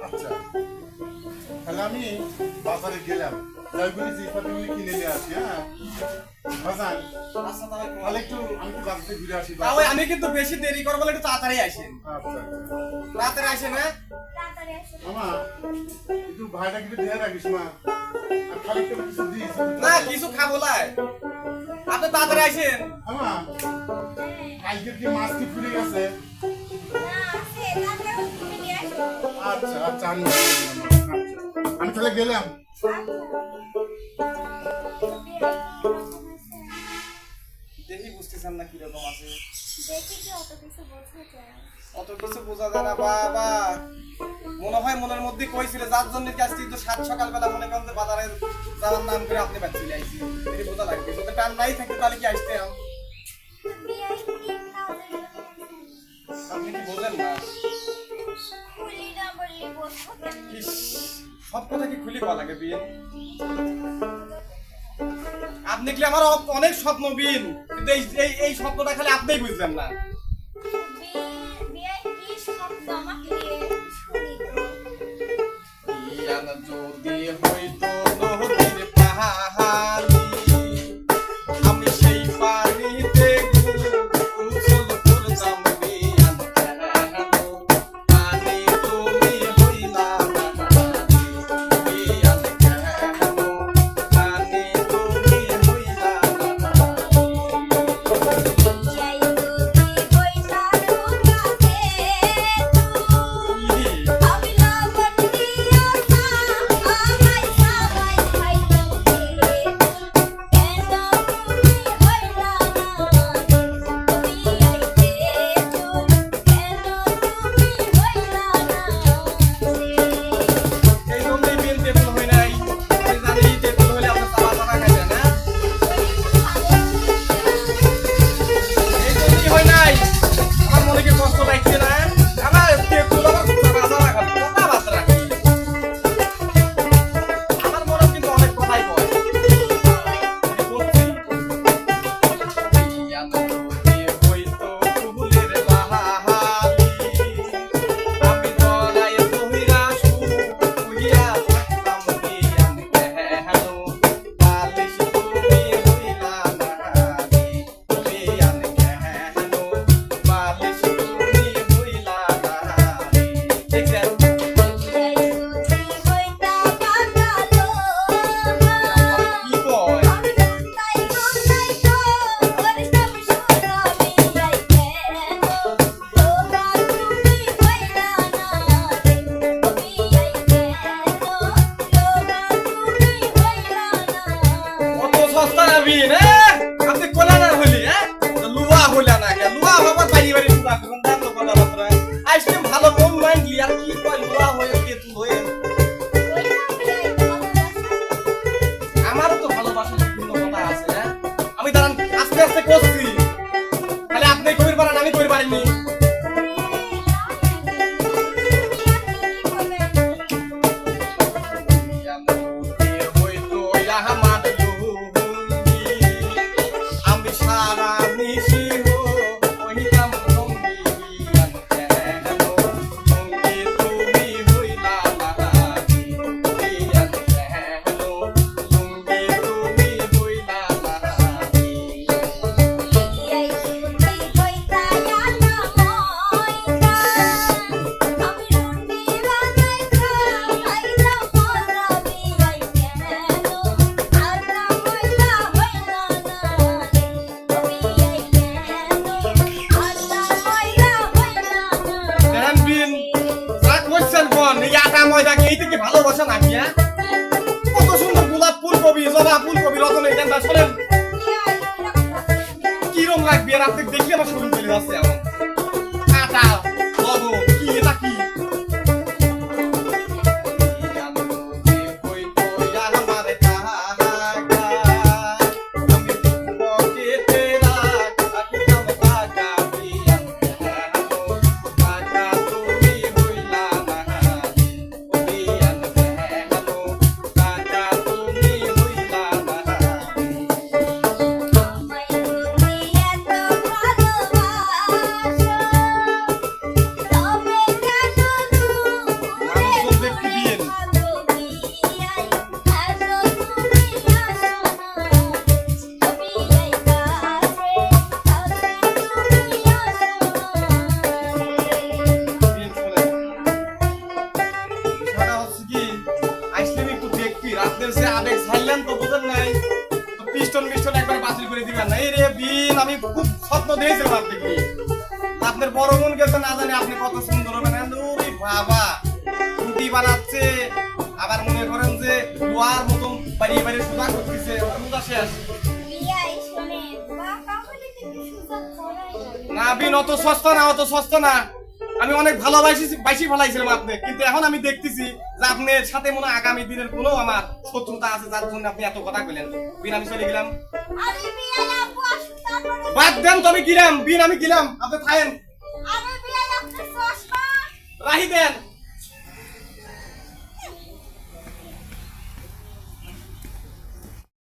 আচ্ছা, তাহলে আমি বাজারে গেলাম, জয়গুলি জিনিসপত্রগুলি কিনে নিয়ে আসি। হ্যাঁ বাজান, তাহলে একটু আমি তো বাজারে ঘুরে আসি। আমি কিন্তু বেশি দেরি করবো, একটু তাড়াতাড়ি আসেন। আচ্ছা তাড়াতাড়ি আসেন। হ্যাঁ মামা, একটু ভাইটা কিন্তু দিয়ে রাখিস মা, আর খালি একটু কিছু দিস না, কিছু খাবো না, আপনি তাড়াতাড়ি আসেন। মামা। কালকে কি মাছ কি ফুরে গেছে? আচ্ছা আচ্ছা, আমি তাহলে গেলাম। দেখি বুঝতেছেন না কিরকম আছে। অত কিছু বোঝা যায় না বাবা। মনে হয় মনের মধ্যে কইছিল যার জন্য আজকে কিন্তু সাত সকালবেলা মনে করেন যে বাজারে যাওয়ার নাম করে আপনি বাদ চলে আইছি। দেখি বোঝা লাগবে, যদি টান নাই থাকতো তাহলে কি আসতে আপনি কি বললেন না? সব কথা কি খুলি বলা লাগে বিয়ে? আপনি কি আমার অনেক স্বপ্ন বিন, কিন্তু এই স্বপ্নটা খালি আপনিই বুঝলেন না। যদি হইতো নদীর পাহাড়ি, আমি সেই পানিতে গোসল করতাম বিয়ান কেন, পানি তুমি হইলা না বিয়ান কেন, পানি তুমি হইলা না। আপনি কোলা না হইলি, হ্যাঁ লুয়া হইলা না, লুয়া বাবা বাড়ি বাড়ি লুয়া করুন দাম তো কথা বাত্রা আইসক্রিম ভালো মন মাইন্ডলি আর কি কয় লুয়া হয়ে তেতুল হয়ে। আমারও তো ভালোবাসার বিভিন্ন কথা আছে। হ্যাঁ আমি দাঁড়ান আস্তে আস্তে করছি, তাহলে আপনি কবির পারেন আমি কবির পারিনি। ভালোবাসা নাকি? হ্যাঁ কত সুন্দর গোলাপ ফুলকপি, জবা ফুলকপি, রতন এখানটা শোনেন কিরম লাগবে, আর আপনি দেখলে আমার শরীর চলে যাচ্ছে এমন কাটা লবণ কি এটা কি আমি খুব স্বপ্ন দেখেছিলাম আপনাকে আপনার বড় বোন গেছে না জানি আপনি কত সুন্দর হবেন ওরে বাবা রুটি বানাচ্ছে আবার মনে করেন যে লোয়ার মতন বাড়িয়ে বাড়িয়ে সুদা করতেছে সুদা শেষ বিয়াই শুনে বাবা বলে তুমি সুজা করাই না বিন অত সস্তা না অত সস্তা না আমি অনেক ভালোবাসি ফেলাইছিলাম আপনি কিন্তু এখন আমি দেখতেছি যে আপনার সাথে মনে হয় আগামী দিনের কোনো আমার শত্রুতা আছে যার জন্য আপনি এত কথা কইলেন বিন আমি চলে গেলাম আরে বিয়াই আপু আসুন তারপরে বাদ দেন তবে গেলাম বিন আমি গেলাম আপনি থাকেন আরে বিয়াই আপনার চশমা রাহি দেন